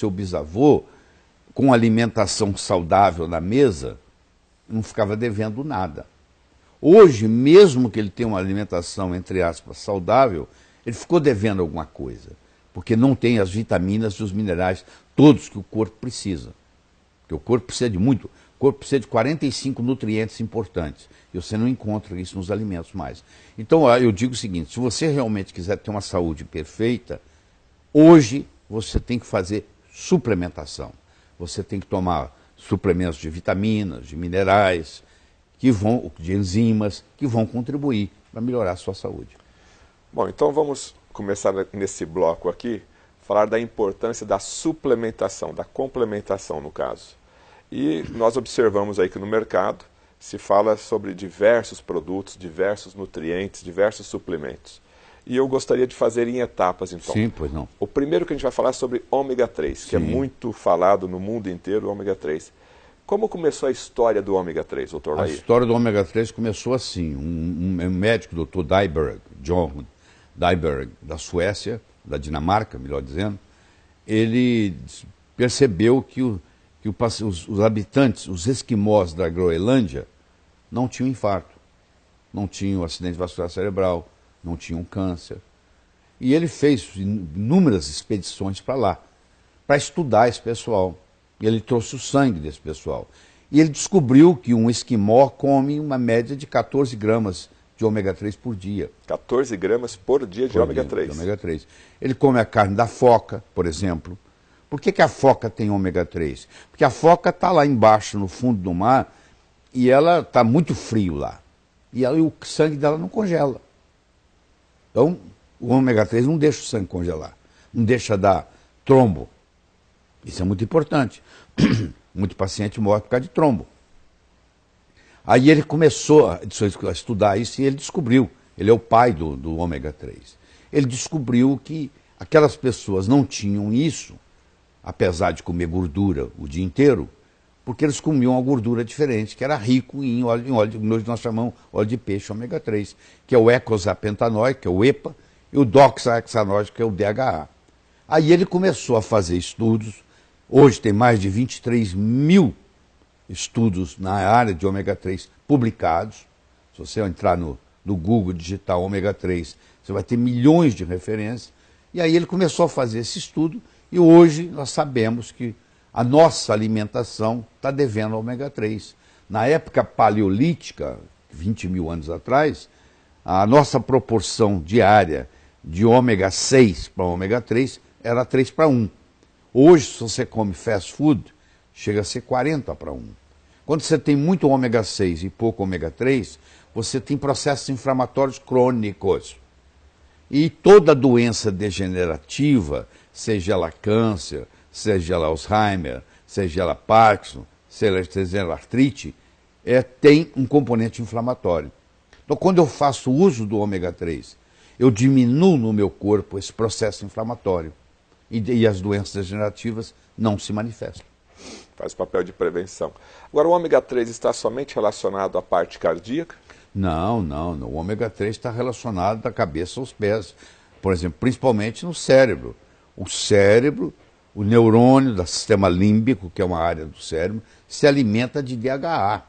Seu bisavô, com alimentação saudável na mesa, não ficava devendo nada. Hoje, mesmo que ele tenha uma alimentação, entre aspas, saudável, ele ficou devendo alguma coisa, porque não tem as vitaminas e os minerais todos que o corpo precisa. Porque o corpo precisa de muito, o corpo precisa de 45 nutrientes importantes, e você não encontra isso nos alimentos mais. Então, eu digo o seguinte, se você realmente quiser ter uma saúde perfeita, hoje você tem que fazer suplementação. Você tem que tomar suplementos de vitaminas, de minerais, de enzimas, que vão contribuir para melhorar a sua saúde. Bom, então vamos começar nesse bloco aqui, falar da importância da suplementação, da complementação no caso. E nós observamos aí que no mercado se fala sobre diversos produtos, diversos nutrientes, diversos suplementos. E eu gostaria de fazer em etapas, então. Sim, pois não. O primeiro que a gente vai falar é sobre ômega 3, que é muito falado no mundo inteiro, o ômega 3. Como começou a história do ômega 3, doutor Lair? A história do ômega 3 começou assim. Um médico, doutor Dyberg, John Dyberg, da Suécia, da Dinamarca, melhor dizendo, ele percebeu que os habitantes, os esquimós da Groenlândia, não tinham infarto, não tinham acidente vascular cerebral, não tinham câncer. E ele fez inúmeras expedições para lá, para estudar esse pessoal. E ele trouxe o sangue desse pessoal. E ele descobriu que um esquimó come uma média de 14 gramas de ômega 3 por dia. 14 gramas por dia de ômega 3. De ômega 3. Ele come a carne da foca, por exemplo. Por que a foca tem ômega 3? Porque a foca está lá embaixo, no fundo do mar, e ela está muito frio lá. E o sangue dela não congela. Então, o ômega 3 não deixa o sangue congelar. Não deixa dar trombo. Isso é muito importante. Muito paciente morre por causa de trombo. Aí ele começou a estudar isso e ele descobriu, ele é o pai do ômega 3. Ele descobriu que aquelas pessoas não tinham isso, apesar de comer gordura o dia inteiro, porque eles comiam uma gordura diferente, que era rico em óleo, nós chamamos óleo de peixe ômega 3, que é o eicosapentaenoico, que é o EPA, e o doxahexanoico, que é o DHA. Aí ele começou a fazer estudos. Hoje tem mais de 23 mil estudos na área de ômega 3 publicados. Se você entrar no Google digitar ômega 3, você vai ter milhões de referências. E aí ele começou a fazer esse estudo e hoje nós sabemos que a nossa alimentação está devendo ômega 3. Na época paleolítica, 20 mil anos atrás, a nossa proporção diária de ômega 6 para ômega 3 era 3 para 1. Hoje, se você come fast food, chega a ser 40 para 1. Quando você tem muito ômega 6 e pouco ômega 3, você tem processos inflamatórios crônicos. E toda doença degenerativa, seja ela câncer, seja ela Alzheimer, seja ela Parkinson, seja ela artrite, tem um componente inflamatório. Então, quando eu faço uso do ômega 3, eu diminuo no meu corpo esse processo inflamatório. E as doenças degenerativas não se manifestam. Faz papel de prevenção. Agora, o ômega 3 está somente relacionado à parte cardíaca? Não. O ômega 3 está relacionado da cabeça aos pés. Por exemplo, principalmente no cérebro. O cérebro, o neurônio do sistema límbico, que é uma área do cérebro, se alimenta de DHA,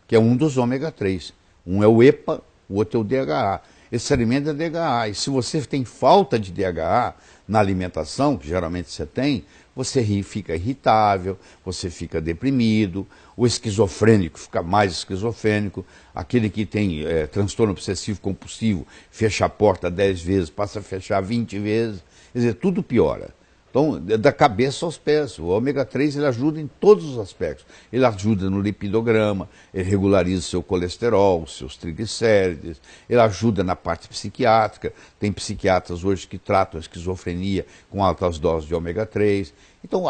que é um dos ômega 3. Um é o EPA, o outro é o DHA. Esse alimento é DHA. E se você tem falta de DHA na alimentação, que geralmente você tem, você fica irritável, você fica deprimido, o esquizofrênico fica mais esquizofrênico, aquele que tem transtorno obsessivo compulsivo, fecha a porta 10 vezes, passa a fechar 20 vezes, quer dizer, tudo piora. Então, da cabeça aos pés, o ômega 3 ele ajuda em todos os aspectos. Ele ajuda no lipidograma, ele regulariza o seu colesterol, os seus triglicérides, ele ajuda na parte psiquiátrica. Tem psiquiatras hoje que tratam a esquizofrenia com altas doses de ômega 3. Então,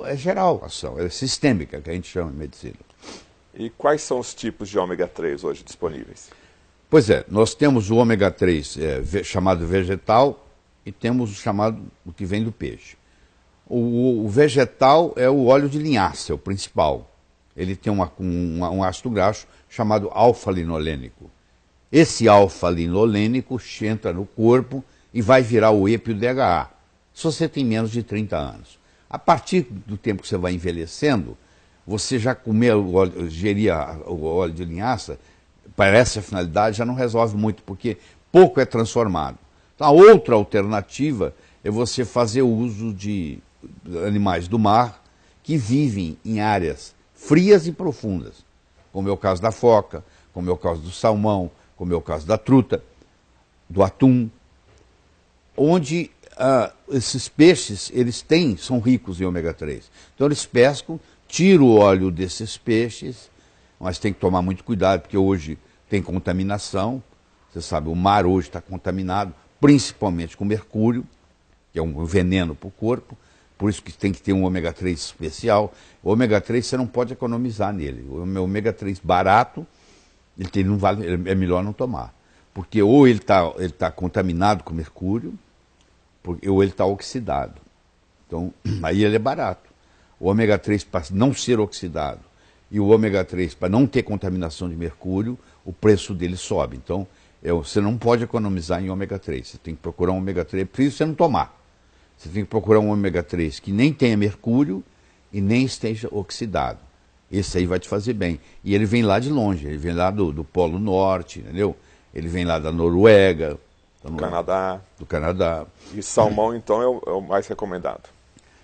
é geral a ação, é sistêmica, que a gente chama em medicina. E quais são os tipos de ômega 3 hoje disponíveis? Pois é, nós temos o ômega 3 chamado vegetal e temos o chamado, o que vem do peixe. O vegetal é o óleo de linhaça, é o principal. Ele tem um ácido graxo chamado alfa-linolênico. Esse alfa-linolênico entra no corpo e vai virar o EPA e o DHA, se você tem menos de 30 anos. A partir do tempo que você vai envelhecendo, você já gerir o óleo de linhaça, para essa finalidade, já não resolve muito, porque pouco é transformado. Então, a outra alternativa é você fazer uso de animais do mar que vivem em áreas frias e profundas, como é o caso da foca, como é o caso do salmão, como é o caso da truta, do atum, onde esses peixes são ricos em ômega 3. Então eles pescam, tiram o óleo desses peixes, mas tem que tomar muito cuidado, porque hoje tem contaminação. Você sabe, o mar hoje está contaminado, principalmente com mercúrio, que é um veneno para o corpo, por isso que tem que ter um ômega 3 especial. O ômega 3 você não pode economizar nele. O ômega 3 barato, é melhor não tomar. Porque ou ele tá contaminado com mercúrio, ou ele está oxidado. Então, aí ele é barato. O ômega 3 para não ser oxidado e o ômega 3 para não ter contaminação de mercúrio, o preço dele sobe. Então, você não pode economizar em ômega 3. Você tem que procurar um ômega 3, por isso você não tomar. Você tem que procurar um ômega 3 que nem tenha mercúrio e nem esteja oxidado. Esse aí vai te fazer bem. E ele vem lá de longe, ele vem lá do Polo Norte, entendeu? Ele vem lá da Noruega, do Canadá. E salmão, então, é o mais recomendado?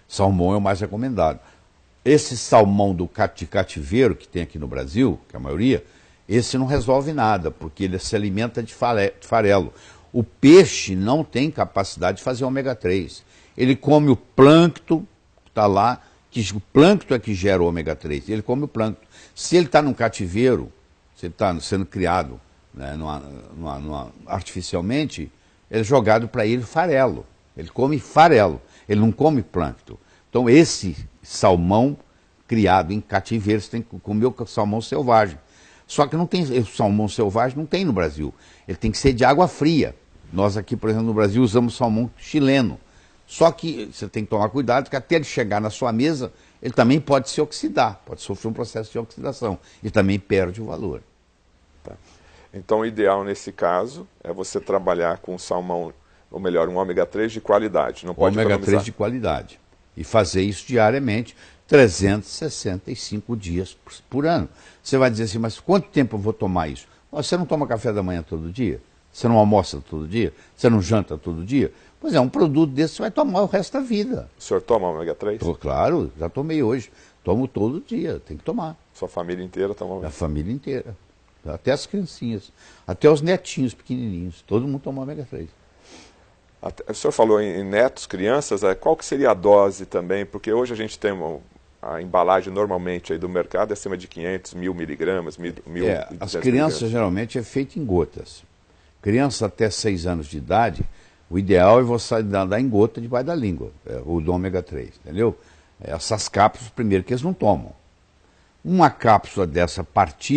Salmão é o mais recomendado. Esse salmão de cativeiro que tem aqui no Brasil, que é a maioria, esse não resolve nada, porque ele se alimenta de farelo. O peixe não tem capacidade de fazer ômega 3. Ele come o plâncton que está lá, que o plâncton é que gera o ômega 3. Ele come o plâncton. Se ele está num cativeiro, se ele está sendo criado, né, artificialmente, é jogado para ele farelo. Ele come farelo, ele não come plâncton. Então esse salmão criado em cativeiro, você tem que comer o salmão selvagem. Só que não tem, o salmão selvagem não tem no Brasil. Ele tem que ser de água fria. Nós aqui, por exemplo, no Brasil, usamos salmão chileno. Só que você tem que tomar cuidado, porque até ele chegar na sua mesa, ele também pode se oxidar, pode sofrer um processo de oxidação. E também perde o valor. Tá. Então, o ideal nesse caso é você trabalhar com salmão, ou melhor, um ômega 3 de qualidade. Não pode ômega 3 de qualidade. E fazer isso diariamente, 365 dias por ano. Você vai dizer assim, mas quanto tempo eu vou tomar isso? Você não toma café da manhã todo dia? Você não almoça todo dia? Você não janta todo dia? Pois é, um produto desse você vai tomar o resto da vida. O senhor toma ômega 3? Claro, já tomei hoje. Tomo todo dia, tem que tomar. Sua família inteira toma ômega 3? A família inteira. Até as criancinhas, até os netinhos pequenininhos. Todo mundo toma ômega 3. O senhor falou em netos, crianças, qual que seria a dose também? Porque hoje a gente tem a embalagem normalmente aí do mercado é acima de 500, 1000 miligramas, 1.200 as crianças geralmente é feito em gotas. Criança até 6 anos de idade, o ideal é você dar em gota debaixo da língua, o do ômega 3, entendeu? Essas cápsulas, primeiro, que eles não tomam. Uma cápsula dessa partida